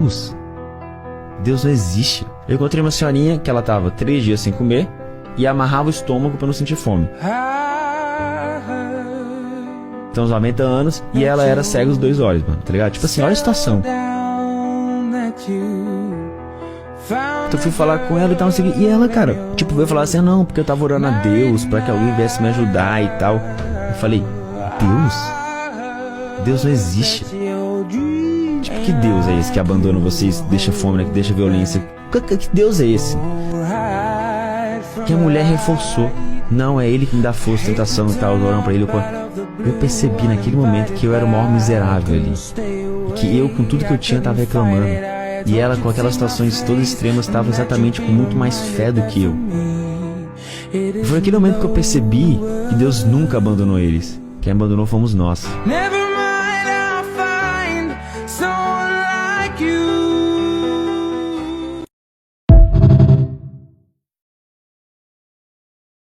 Deus? Deus não existe. Eu encontrei uma senhorinha que ela tava 3 dias sem comer e amarrava o estômago pra não sentir fome. Então, uns 90 anos, e ela era cega os 2 olhos, mano, tá ligado? Tipo assim, olha a situação. Então eu fui falar com ela e tal, e ela, cara, tipo, veio falar assim, não, porque eu tava orando a Deus pra que alguém viesse me ajudar e tal. Eu falei, Deus? Deus não existe. Tipo, que Deus é esse que abandona vocês, deixa fome, né, que deixa violência? Que Deus é esse? Que a mulher reforçou. Não, é Ele que me dá força, tentação e tal, orando pra Ele. Eu percebi naquele momento que eu era o maior miserável ali. Que eu, com tudo que eu tinha, tava reclamando. E ela, com aquelas situações todas extremas, estava exatamente com muito mais fé do que eu. E foi naquele momento que eu percebi que Deus nunca abandonou eles. Quem abandonou fomos nós.